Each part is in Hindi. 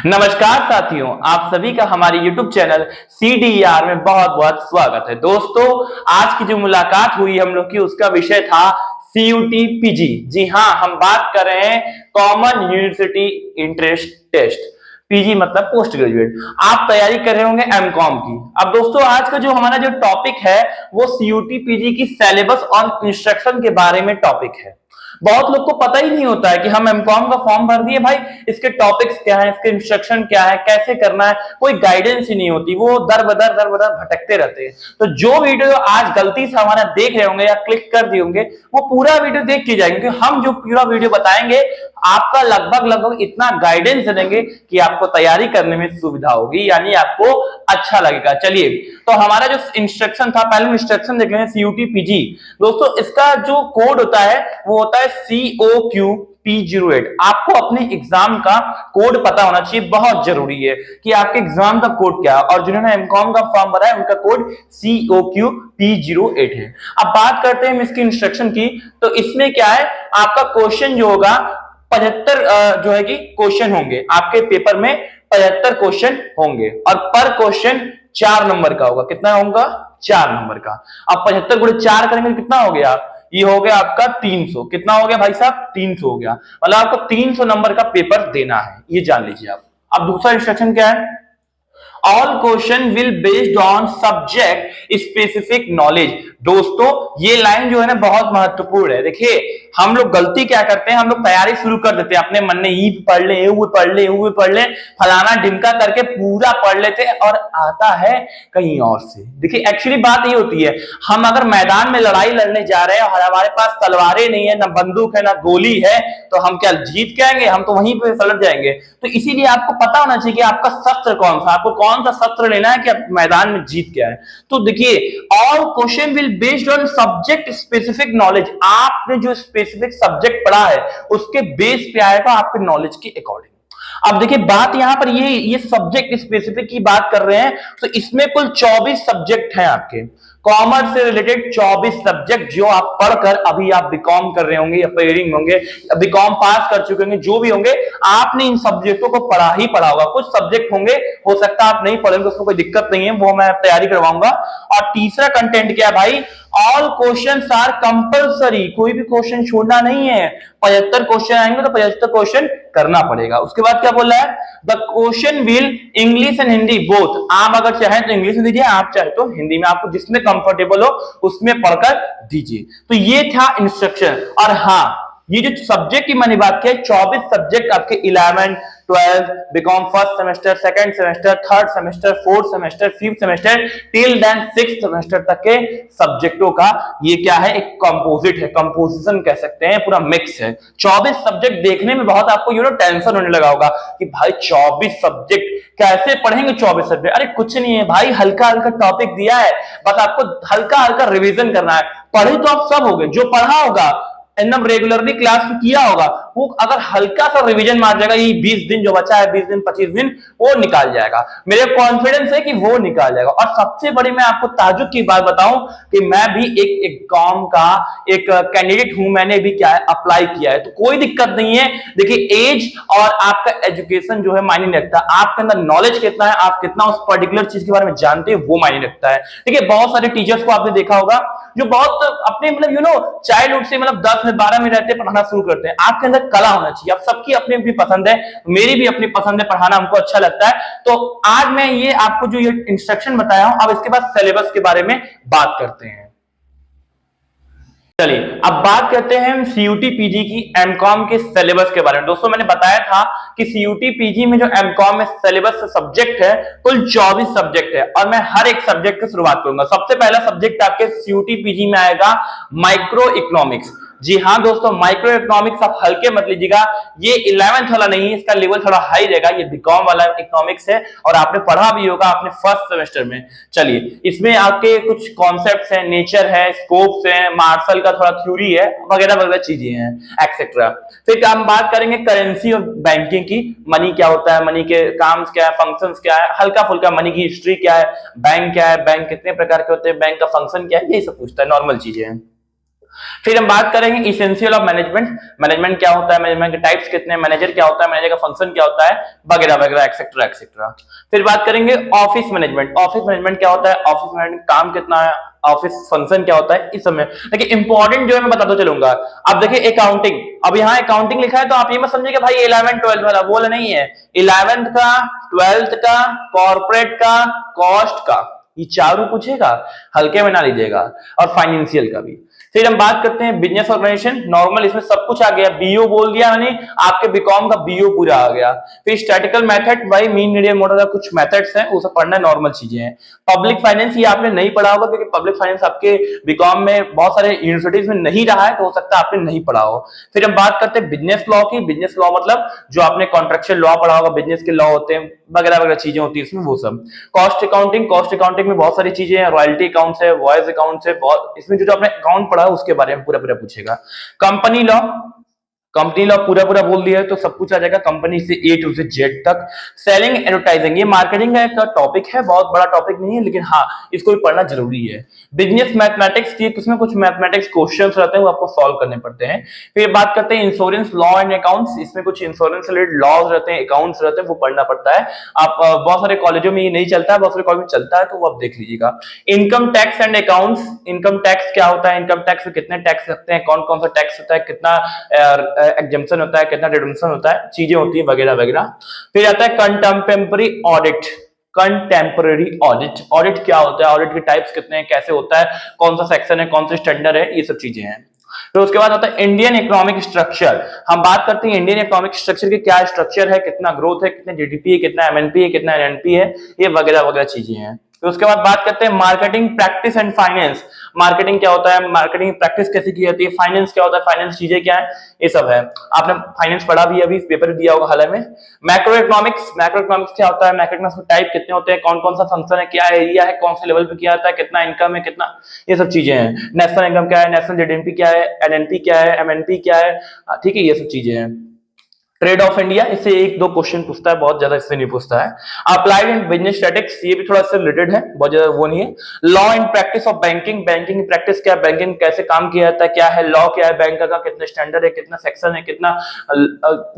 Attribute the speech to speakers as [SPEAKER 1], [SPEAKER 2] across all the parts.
[SPEAKER 1] नमस्कार साथियों, आप सभी का हमारे YouTube चैनल CDER में बहुत बहुत स्वागत है। दोस्तों, आज की जो मुलाकात हुई हम लोग की उसका विषय था CUT PG। जी हाँ, हम बात कर रहे हैं common university entrance test. PG मतलब पोस्ट ग्रेजुएट। आप तैयारी कर रहे होंगे एमकॉम की। अब दोस्तों, आज का जो हमारा जो टॉपिक है वो CUT PG की सिलेबस और इंस्ट्रक्शन के बारे में टॉपिक है। बहुत लोग को पता ही नहीं होता है कि हम एमकॉम का फॉर्म भर दिए भाई, इसके टॉपिक्स क्या है, इसके इंस्ट्रक्शन क्या है, कैसे करना है, कोई गाइडेंस ही नहीं होती। वो दर बदर भटकते रहते हैं। तो जो वीडियो आज गलती से हमारा देख रहे होंगे या क्लिक कर दिए होंगे, वो पूरा वीडियो देख के जाएंगे, क्योंकि हम जो पूरा वीडियो बताएंगे आपका लगभग इतना गाइडेंस देंगे कि आपको तैयारी करने में सुविधा होगी, यानी आपको अच्छा लगेगा। चलिए, तो हमारा जो इंस्ट्रक्शन था, पहले इंस्ट्रक्शन देख लें। CUT PG दोस्तों, इसका जो कोड होता है वो होता है COQ P08। आपको अपने एग्जाम का कोड पता होना चाहिए, बहुत जरूरी है कि आपके एग्जाम का कोड क्या है। और जिन्होंने एमकॉम का फॉर्म भरा है उनका कोड COQ P08 है। अब बात करते हैं हम इसकी इंस्ट्रक्शन की। तो इसमें क्या है, आपका क्वेश्चन जो होगा 75 जो है कि क्वेश्चन होंगे आपके पेपर में। 75 क्वेश्चन होंगे और पर क्वेश्चन 4 नंबर का होगा। कितना होगा? 4 नंबर का। अब 75 गुणे 4 करेंगे तो कितना हो गया? ये हो गया आपका 300। कितना हो गया भाई साहब? 300 हो गया। मतलब आपको 300 नंबर का पेपर देना है, ये जान लीजिए आप। अब दूसरा इंस्ट्रक्शन क्या है? All question will based on subject specific knowledge. दोस्तों, ये लाइन जो है ना बहुत महत्वपूर्ण है। देखिए, हम लोग गलती क्या करते हैं, हम लोग तैयारी शुरू कर देते हैं अपने मन में, ई पढ़ ले, वो पढ़ ले, वो पढ़ ले, फलाना ढिमका करके पूरा पढ़ लेते हैं और आता है कहीं और से। देखिए, एक्चुअली बात ये होती है, हम अगर मैदान में लड़ाई लड़ने जा रहे हैं और हमारे पास तलवारें नहीं है, ना बंदूक है, ना गोली है, तो हम क्या जीत के आएंगे? हम तो वहीं पे पलट जाएंगे। तो इसीलिए आपको पता होना चाहिए कि आपका शस्त्र कौन सा, आपको कौन सा शस्त्र लेना है कि आप मैदान में जीत के आए। तो देखिए, all question will based on subject specific knowledge. आपने जो स्पेसिफिक सब्जेक्ट पढ़ा है उसके बेस पे आएगा, आपके नॉलेज के अकॉर्डिंग। अब देखिए, बात यहां पर ये सब्जेक्ट स्पेसिफिक की बात कर रहे हैं, तो इसमें कुल 24 सब्जेक्ट हैं आपके। कॉमर्स से रिलेटेड 24 सब्जेक्ट जो आप पढ़कर, अभी आप बीकॉम कर रहे होंगे या पेयरिंग होंगे, बीकॉम पास कर चुके होंगे, जो भी होंगे, आपने इन सब्जेक्टों को पढ़ा ही पढ़ा होगा। कुछ सब्जेक्ट होंगे, हो सकता है आप नहीं पढ़ेंगे, उसमें कोई दिक्कत नहीं है, वो मैं तैयारी करवाऊंगा। और तीसरा कंटेंट क्या है भाई? All questions are compulsory. कोई भी क्वेश्चन छोड़ना नहीं है। 75 क्वेश्चन आएंगे तो 75 क्वेश्चन करना पड़ेगा। उसके बाद क्या बोल रहा है? The question will English and Hindi both. आप अगर चाहें तो इंग्लिश में दीजिए, आप चाहे तो हिंदी में, आपको जिसमें कंफर्टेबल हो उसमें पढ़कर दीजिए। तो ये था इंस्ट्रक्शन। और हाँ, ये जो सब्जेक्ट की मैंने बात की, 24 सब्जेक्ट आपके 11, 12, BCom first semester, second semester, third semester, fourth semester, fifth semester, till then sixth semester तक के सब्जेक्टों का ये क्या है? एक कंपोजिट है, कंपोजिशन कह सकते हैं, पूरा मिक्स है। 24 सब्जेक्ट देखने में बहुत आपको टेंशन होने लगा होगा कि भाई 24 सब्जेक्ट कैसे पढ़ेंगे? 24 सब्जेक्ट, अरे कुछ नहीं है भाई, हल्का हल्का टॉपिक दिया है, बस आपको हल्का हल्का रिवीजन करना है। पढ़े तो आप सब होगे, जो पढ़ा होगा एकदम रेगुलरली क्लास में किया होगा, वो अगर हल्का सा रिवीजन मार जाएगा, ये 20 दिन जो बचा है, 20 दिन 25 दिन, वो निकाल जाएगा। मेरे कॉन्फिडेंस है कि वो निकाल जाएगा। और सबसे बड़ी मैं आपको ताजुब की बात बताऊं कि मैं भी एक एग्जाम का एक कैंडिडेट हूं, मैंने भी क्या है अप्लाई किया है, तो कोई दिक्कत नहीं है। देखिए, एज और आपका एजुकेशन जो है मायने नहीं रखता, आपके अंदर नॉलेज कितना है, आप कितना उस पर्टिकुलर चीज के बारे में जानते हैं, वो मायने रखता है। ठीक है, बहुत सारे टीचर्स को आपने देखा होगा जो बहुत अपने मतलब चाइल्डहुड से 10 में 12 में रहते पढ़ाना शुरू करते हैं। आपके अंदर कला होना चाहिए। आप सबकी अपनी अपनी पसंद है, मेरी भी अपनी पसंद है, पढ़ाना हमको अच्छा लगता है। तो आज मैं ये आपको जो ये इंस्ट्रक्शन बताया हूं, अब इसके बाद सिलेबस के बारे में बात करते हैं। चलिए, अब बात करते हैं हम CUT PG की एमकॉम के सिलेबस के बारे में। दोस्तों, मैंने बताया था कि CUT PG में जो एमकॉम में सिलेबस सब्जेक्ट है, कुल 24 सब्जेक्ट है और मैं हर एक सब्जेक्ट की शुरुआत करूंगा। सबसे पहला सब्जेक्ट आपके CUT PG में आएगा माइक्रो इकोनॉमिक्स। जी हाँ दोस्तों, माइक्रो इकोनॉमिक्स आप हल्के मत लीजिएगा, ये 11th वाला नहीं है, इसका लेवल थोड़ा हाई रहेगा। ये बीकॉम वाला इकोनॉमिक्स है और आपने पढ़ा भी होगा अपने फर्स्ट सेमेस्टर में। चलिए, इसमें आपके कुछ कॉन्सेप्ट्स हैं, नेचर है, स्कोप्स है, मार्शल का थोड़ा थ्योरी है, वगैरह वगैरह चीजें हैं, एक्सेट्रा। फिर हम बात करेंगे करेंसी और बैंकिंग की। मनी क्या होता है, मनी के काम क्या है, फंक्शंस क्या है, हल्का फुल्का मनी की हिस्ट्री क्या है, बैंक क्या है, बैंक कितने प्रकार के होते हैं, बैंक का फंक्शन क्या है, ये सब पूछता है, नॉर्मल चीजें हैं। फिर हम बात करेंगे इसेंशियल ऑफ मैनेजमेंट, मैनेजमेंट क्या होता है, मैनेजमेंट के टाइप्स कितने हैं, मैनेजर क्या होता है, मैनेजर का फंक्शन क्या होता है, वगैरह वगैरह एक्सेट्रा एक्सेट्रा। फिर बात करेंगे ऑफिस मैनेजमेंट, ऑफिस मैनेजमेंट क्या होता है, ऑफिस मैनेजमेंट काम कितना है, ऑफिस फंक्शन क्या होता है, इस समय देखिए इंपॉर्टेंट जो है मैं बताता चलूंगा। अब देखिए अकाउंटिंग, अब यहाँ अकाउंटिंग लिखा है तो आप ये मत समझिए कि भाई 11 12 वाला, वो नहीं है, 11th का, 12th का, कॉर्पोरेट का, कॉस्ट का, ये चारों पूछेगा, हल्के में ना लीजिएगा, और फाइनेंशियल का भी। फिर हम बात करते हैं बिजनेस ऑर्गेनाइजेशन, नॉर्मल इसमें सब कुछ आ गया, बीओ बोल दिया मैंने, आपके बीकॉम का बीओ पूरा आ गया। फिर स्टैटिकल मेथड, भाई मीन मीडियन मॉडल का कुछ मेथड्स हैं, वो सब पढ़ना नॉर्मल चीजें हैं। पब्लिक फाइनेंस ये आपने नहीं पढ़ा होगा, क्योंकि पब्लिक फाइनेंस आपके बीकॉम में बहुत सारे यूनिवर्सिटीज में नहीं रहा है, तो हो सकता है आपने नहीं पढ़ा हो। फिर हम बात करते हैं बिजनेस लॉ की, बिजनेस लॉ मतलब जो आपने कॉन्ट्रेक्चुअल लॉ पढ़ा होगा, बिजनेस के लॉ होते हैं, वगैरह वगैरह चीजें होती है इसमें, वो सब। कॉस्ट अकाउंटिंग, कॉस्ट अकाउंटिंग में बहुत सारी चीजें हैं, रॉयल्टी अकाउंट्स है, वॉइस अकाउंट्स है, बहुत इसमें जो आपने अकाउंट पढ़ा है उसके बारे में पूरा पूरा पूछेगा। कंपनी लॉ, कंपनी लॉ पूरा पूरा बोल दिया है तो सब कुछ आ जाएगा, कंपनी से ए टू से जेड तक। सेलिंग एडवर्टाइजिंग, ये मार्केटिंग का एक टॉपिक है, बहुत बड़ा टॉपिक नहीं है, लेकिन हाँ इसको भी पढ़ना जरूरी है। बिजनेस मैथमेटिक्स की, इसमें कुछ मैथमेटिक्स क्वेश्चंस रहते हैं, वो आपको सॉल्व करने पड़ते हैं। फिर बात करते हैं इंश्योरेंस लॉ एंड अकाउंट्स, इसमें कुछ इंश्योरेंस रिलेटेड लॉज रहते हैं, अकाउंट्स रहते हैं, वो पढ़ना पड़ता है। आप बहुत सारे कॉलेजों में ये नहीं चलता है, बहुत सारे कॉलेज में चलता है, तो वो आप देख लीजिएगा। Income tax and accounts, income tax क्या होता है, इनकम टैक्स में कितने टैक्स लगते हैं, कौन कौन सा टैक्स होता है, कितना एग्जम्पशन होता है, कितना रिडम्पशन होता है, चीजें होती है वगैरह वगैरह। फिर आता है contemporary audit, contemporary audit, audit क्या होता है, ऑडिट के टाइप्स कितने हैं, कैसे होता है, कौन सा सेक्शन है, कौन सा स्टैंडर्ड है, ये सब चीजें हैं। फिर उसके बाद आता है इंडियन इकोनॉमिक स्ट्रक्चर, हम बात करते हैं इंडियन इकोनॉमिक स्ट्रक्चर की, क्या स्ट्रक्चर है, कितना ग्रोथ है, कितने जीडीपी है, कितना एमएनपी है, कितना एनएनपी है, ये वगैरह वगैरह चीजें हैं। फिर उसके बाद बात करते हैं marketing practice and finance, marketing क्या होता है, मार्केटिंग प्रैक्टिस कैसे की जाती है, फाइनेंस क्या होता है, फाइनेंस चीजें क्या है, ये सब है। आपने फाइनेंस पढ़ा भी, अभी पेपर दिया होगा हाल में। मैक्रो इकोनॉमिक्स, मैक्रो इकोनॉमिक्स क्या होता है, मैक्रो इकोनॉमिक्स टाइप कितने होते हैं, कौन कौन सा फंक्शन है, क्या एरिया है, कौन से लेवल पे किया जाता है, कितना इनकम है, कितना, ये सब चीजें हैं। नेशनल इनकम क्या है, नेशनल जीडीपी क्या है, एनएनपी क्या है, एमएनपी क्या है, ठीक है, ये सब चीजें हैं। ट्रेड ऑफ इंडिया, इससे एक दो क्वेश्चन पूछता है, बहुत ज्यादा इससे नहीं पूछता है। अप्लाइड इन बिजनेस स्टैटिस्टिक्स, ये भी थोड़ा सा रिलेटेड है, बहुत ज्यादा वो नहीं है। Law and practice of banking, banking practice क्या है, बैंकिंग कैसे काम किया जाता है, क्या है लॉ, क्या है बैंक का, कितने स्टैंडर्ड है, कितना सेक्शन है, कितना,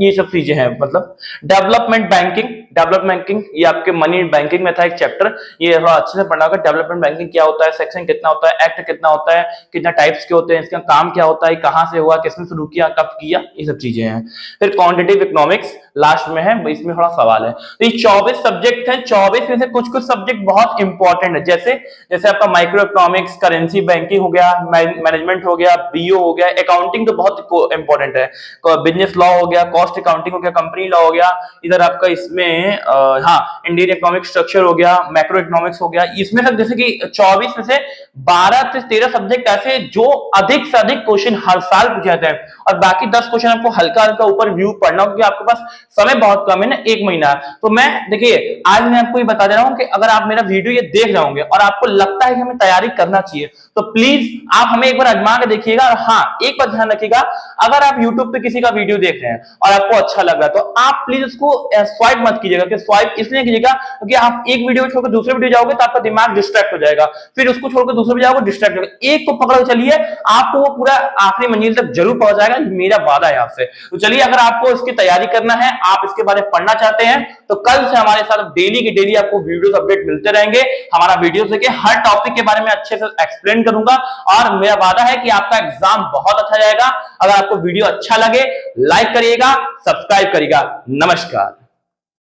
[SPEAKER 1] ये सब चीजें हैं। मतलब डेवलपमेंट बैंकिंग, डेवलपमेंट बैंकिंग ये आपके मनी बैंकिंग में था एक चैप्टर, ये थोड़ा अच्छे से पढ़ना होगा। डेवलपमेंट बैंकिंग क्या होता है, सेक्शन कितना होता है, एक्ट कितना होता है, कितना टाइप्स के होते हैं, इसका काम क्या होता है, कहां से हुआ, किसने शुरू किया, कब किया, ये सब चीजें हैं। फिर क्वांटिटेटिव इकोनॉमिक्स लास्ट में है, इसमें थोड़ा सवाल है। तो ये 24 सब्जेक्ट हैं, 24 में से कुछ कुछ सब्जेक्ट बहुत इंपॉर्टेंट है, जैसे जैसे आपका माइक्रो इकोनॉमिक्स, करेंसी बैंकिंग हो गया, मैनेजमेंट हो गया, बीओ हो गया, अकाउंटिंग तो बहुत इंपॉर्टेंट है, बिजनेस लॉ हो गया, कॉस्ट अकाउंटिंग हो गया, कंपनी लॉ हो गया, इधर आपका इसमें हाँ इंडियन इकोनॉमिक स्ट्रक्चर हो गया, मैक्रो इकोनॉमिक्स हो गया। इसमें से जैसे कि 24 में से 12 से 13 सब्जेक्ट ऐसे जो अधिक से अधिक क्वेश्चन हर साल पूछे जाते हैं, और बाकी 10 क्वेश्चन आपको हल्का हल्का ऊपर व्यू पढ़ना, क्योंकि आपके पास समय बहुत कम है ना, 1 महीना। तो मैं देखिए आज मैं आपको ये बता दे रहा हूं कि अगर आप मेरा वीडियो ये देख रहे होंगे और आपको लगता है कि हमें तैयारी करना चाहिए, तो प्लीज आप हमें एक बार आजमा के देखिएगा। और हाँ एक बात ध्यान रखिएगा, अगर आप YouTube पे किसी का वीडियो देख रहे हैं और आपको अच्छा लग रहा है, तो आप प्लीज उसको स्वाइप मत कीजिएगा, कि स्वाइप इसलिए कीजिएगा क्योंकि आप एक वीडियो छोड़कर दूसरे वीडियो जाओगे तो आपका दिमाग डिस्ट्रैक्ट हो जाएगा, फिर उसको छोड़कर दूसरे पे जाओगे डिस्ट्रैक्ट हो जाएगा। एक को पकड़ के चलिए, आपको वो पूरा आखिरी मंजिल तक जरूर पहुंच जाएगा, मेरा वादा है आपसे। तो चलिए, अगर आपको इसकी तैयारी करना है, आप इसके बारे में पढ़ना चाहते हैं, तो कल से हमारे साथ डेली की डेली आपको वीडियोस अपडेट मिलते रहेंगे। हमारा वीडियो देखिए, हर टॉपिक के बारे में अच्छे से एक्सप्लेन करूंगा, और मेरा वादा है कि आपका एग्जाम बहुत अच्छा जाएगा। अगर आपको वीडियो अच्छा लगे, लाइक करिएगा, सब्सक्राइब करिएगा। नमस्कार।